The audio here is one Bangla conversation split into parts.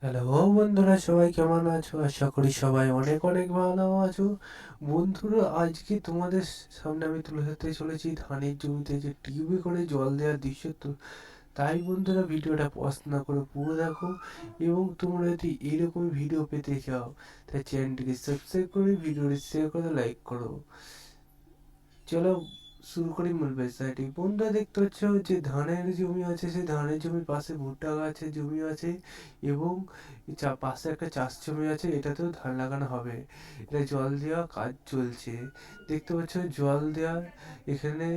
হ্যালো বন্ধুরা, সবাই কেমন আছো? আশা করি সবাই অনেক অনেক ভালো আছো। বন্ধুরা, আজকে তোমাদের সামনে আমি তুলে ধরতে চলেছি ধানের জমিতে যে টিউবে করে জল দেওয়ার দৃশ্য। তো তাই বন্ধুরা, ভিডিওটা পজ না করে পুরো দেখো। এবং তোমরা যদি এরকম ভিডিও পেতে চাও তাই চ্যানেলটিকে সাবস্ক্রাইব করে ভিডিওটি শেয়ার করে লাইক করো। চলো শুরু করি মূল বিষয়টি। বন্ধুরা, দেখতে পাচ্ছ যে ধানের জমি আছে, সেই ধানের জমির পাশে ভুট্টা গাছের জমি আছে এবং পাশে একটা চাষ জমি আছে, এটাতেও ধান লাগানো হবে। এটা জল দেওয়া কাজ চলছে, দেখতে পাচ্ছ জল দেওয়া। এখানে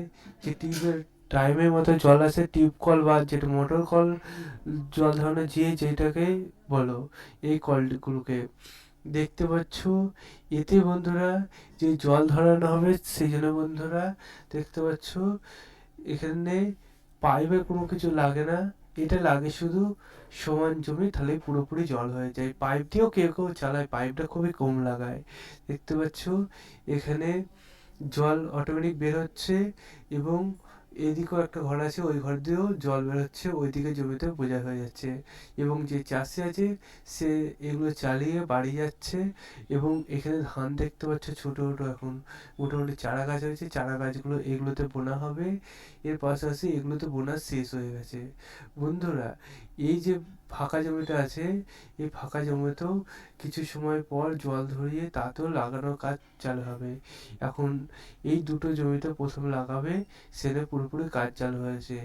যে টিউবের টাইমের মতো জল আসে, টিউব কল বা যেটা মোটর কল জল ধরানো যেটাকে বলো, এই কলগুলোকে দেখতে পাচ্ছ। এতে বন্ধুরা যে জল ধরানো হবে, সেই জন্য বন্ধুরা দেখতে পাচ্ছ এখানে পাইপের কোনো কিছু লাগে না। এটা লাগে শুধু সমান জমি, তাহলে পুরোপুরি জল হয়ে যায়। পাইপ দিয়েও কেউ কেউ চালায়, পাইপটা খুবই কম লাগায়। দেখতে পাচ্ছ এখানে জল অটোমেটিক বের হচ্ছে এবং এদিকেও একটা ঘর আছে, ওই ঘর দিয়েও জল বের হচ্ছে, ওইদিকে জমিতে বোঝা হয়ে যাচ্ছে। এবং যে চাষি আছে সে এগুলো চালিয়ে বাড়ি যাচ্ছে। এবং এখানে ধান দেখতে পাচ্ছ ছোট ছোট এখন মোটামুটি চারা গাছ হয়েছে, চারা গাছগুলো এগুলোতে বোনা হবে। এর পাশাপাশি এগুলোতে বোনা শেষ হয়ে গেছে। বন্ধুরা, এই যে ফাঁকা জমিটা আছে, এই ফাঁকা জমিতেও কিছু সময় পর জল ধরিয়ে তাতেও লাগানোর কাজ চালু হবে। এখন এই দুটো জমিতে প্রথম লাগাবে, সেটা পুরোপুরি কাজ চালু হয়েছে।